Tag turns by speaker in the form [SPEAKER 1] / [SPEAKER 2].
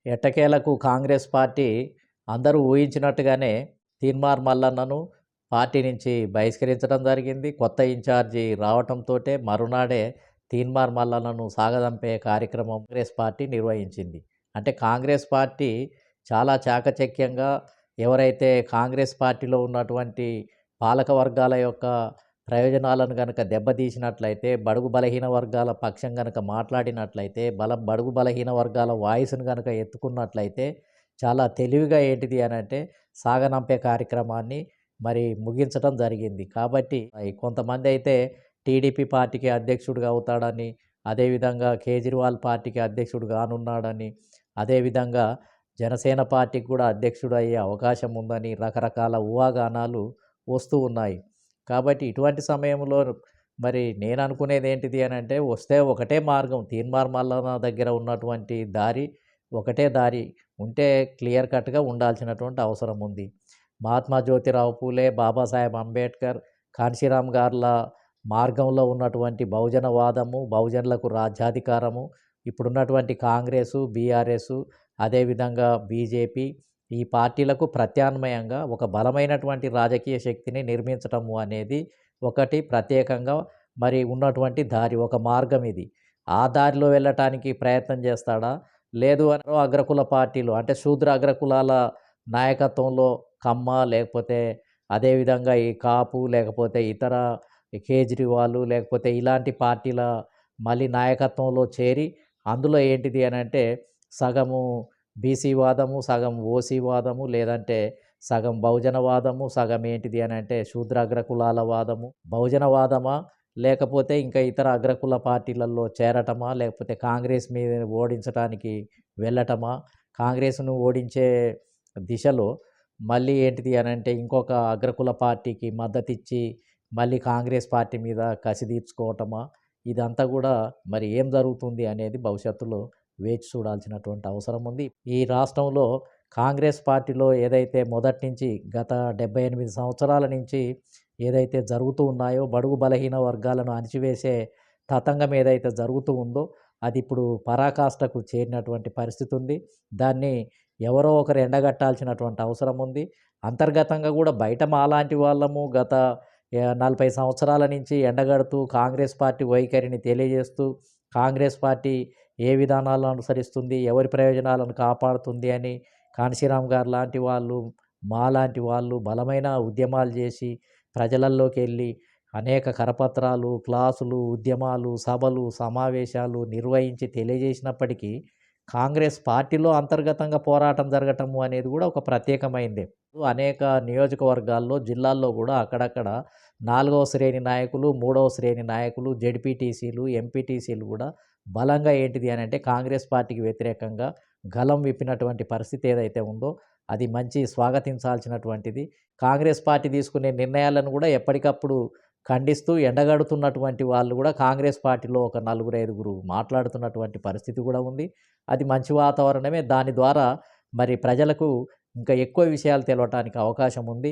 [SPEAKER 1] ఎట్టకేలకు కాంగ్రెస్ పార్టీ అందరూ ఊహించినట్టుగానే తీన్మార్ మల్లన్నను పార్టీ నుంచి బహిష్కరించడం జరిగింది. కొత్త ఇన్ఛార్జి రావటంతోటే మరునాడే తీన్మార్ మల్లన్నను సాగదంపే కార్యక్రమం కాంగ్రెస్ పార్టీ నిర్వహించింది. అంటే కాంగ్రెస్ పార్టీ చాలా చాకచక్యంగా ఎవరైతే కాంగ్రెస్ పార్టీలో ఉన్నటువంటి పాలక వర్గాల యొక్క ప్రయోజనాలను గనక దెబ్బతీసినట్లయితే, బడుగు బలహీన వర్గాల పక్షం గనక మాట్లాడినట్లయితే, బడుగు బలహీన వర్గాల వాయిస్‌ని గనక ఎత్తుకున్నట్లయితే, చాలా తెలివిగా ఏంటిది అనంటే సాగనంపే కార్యక్రమాన్ని మరి ముగించటం జరిగింది. కాబట్టి కొంతమందైతే టీడీపీ పార్టీకి అధ్యక్షుడిగా అవుతాడని, అదేవిధంగా కేజ్రీవాల్ పార్టీకి అధ్యక్షుడు కానున్నాడని, అదేవిధంగా జనసేన పార్టీకి కూడా అధ్యక్షుడు అయ్యే అవకాశం ఉందని రకరకాల ఊహాగానాలు వస్తూ ఉన్నాయి. కాబట్టి ఇటువంటి సమయంలో మరి నేను అనుకునేది ఏంటిది అనంటే, వస్తే ఒకటే మార్గం, తీన్మార్ మల్లన్న దగ్గర ఉన్నటువంటి దారి ఒకటే దారి ఉంటే క్లియర్ కట్‌గా ఉండాల్సినటువంటి అవసరం ఉంది. మహాత్మా జ్యోతిరావు పూలే, బాబాసాహెబ్ అంబేద్కర్, కాన్షీరామ్ గార్ల మార్గంలో ఉన్నటువంటి బహుజనవాదము, బహుజనులకు రాజ్యాధికారము, ఇప్పుడున్నటువంటి కాంగ్రెసు, బీఆర్ఎసు, అదేవిధంగా బీజేపీ, ఈ పార్టీలకు ప్రత్యామ్నాయంగా ఒక బలమైనటువంటి రాజకీయ శక్తిని నిర్మించటము అనేది ఒకటి ప్రత్యేకంగా మరి ఉన్నటువంటి దారి, ఒక మార్గం ఇది. ఆ దారిలో వెళ్ళటానికి ప్రయత్నం చేస్తాడా? లేదు అని అగ్రకుల పార్టీలు అంటే శూద్ర అగ్రకులాల నాయకత్వంలో కమ్మ, లేకపోతే అదేవిధంగా ఈ కాపు, లేకపోతే ఇతర కేజ్రీవాలు, లేకపోతే ఇలాంటి పార్టీల మళ్ళీ నాయకత్వంలో చేరి అందులో ఏంటిది అనంటే సగము బీసీ వాదము, సగం ఓసీ వాదము, లేదంటే సగం బహుజన వాదము, సగం ఏంటిది అనంటే శూద్ర అగ్రకులాల వాదము. బహుజన వాదమా? లేకపోతే ఇంకా ఇతర అగ్రకుల పార్టీలలో చేరటమా? లేకపోతే కాంగ్రెస్ మీద ఓడించటానికి వెళ్ళటమా? కాంగ్రెస్‌ను ఓడించే దిశలో మళ్ళీ ఏంటిది అనంటే ఇంకొక అగ్రకుల పార్టీకి మద్దతిచ్చి మళ్ళీ కాంగ్రెస్ పార్టీ మీద కసి తీర్చుకోవటమా? ఇదంతా కూడా మరి ఏం జరుగుతుంది అనేది భవిష్యత్తులో వేచి చూడాల్సినటువంటి అవసరం ఉంది. ఈ రాష్ట్రంలో కాంగ్రెస్ పార్టీలో ఏదైతే మొదటి నుంచి గత 78 సంవత్సరాల నుంచి ఏదైతే జరుగుతూ ఉన్నాయో, బడుగు బలహీన వర్గాలను అణిచివేసే తతంగం ఏదైతే జరుగుతూ ఉందో, అది ఇప్పుడు పరాకాష్ఠకు చేరినటువంటి పరిస్థితి ఉంది. దాన్ని ఎవరో ఒకరు ఎండగట్టాల్సినటువంటి అవసరం ఉంది. అంతర్గతంగా కూడా బయట మాలాంటి వాళ్ళము గత 40 సంవత్సరాల నుంచి ఎండగడుతూ కాంగ్రెస్ పార్టీ వైఖరిని తెలియజేస్తూ, కాంగ్రెస్ పార్టీ ఏ విధానాలను అనుసరిస్తుంది, ఎవరి ప్రయోజనాలను కాపాడుతుంది అని కాన్షీరామ్ గారు లాంటి వాళ్ళు, మాలాంటి వాళ్ళు బలమైన ఉద్యమాలు చేసి ప్రజలల్లోకి వెళ్ళి అనేక కరపత్రాలు, క్లాసులు, ఉద్యమాలు, సభలు, సమావేశాలు నిర్వహించి తెలియజేసినప్పటికీ కాంగ్రెస్ పార్టీలో అంతర్గతంగా పోరాటం జరగటము అనేది కూడా ఒక ప్రత్యేకమైందే. అనేక నియోజకవర్గాల్లో, జిల్లాల్లో కూడా అక్కడక్కడ 4వ శ్రేణి నాయకులు, 3వ శ్రేణి నాయకులు, జెడ్పీటీసీలు, ఎంపీటీసీలు కూడా బలంగా ఏంటిది అనంటే కాంగ్రెస్ పార్టీకి వ్యతిరేకంగా గళం విప్పినటువంటి పరిస్థితి ఏదైతే ఉందో అది మంచి స్వాగతించాల్సినటువంటిది. కాంగ్రెస్ పార్టీ తీసుకునే నిర్ణయాలను కూడా ఎప్పటికప్పుడు ఖండిస్తూ ఎండగడుతున్నటువంటి వాళ్ళు కూడా కాంగ్రెస్ పార్టీలో ఒక నలుగురు, ఐదుగురు మాట్లాడుతున్నటువంటి పరిస్థితి కూడా ఉంది. అది మంచి వాతావరణమే. దాని ద్వారా మరి ప్రజలకు ఇంకా ఎక్కువ విషయాలు తెలవటానికి అవకాశం ఉంది.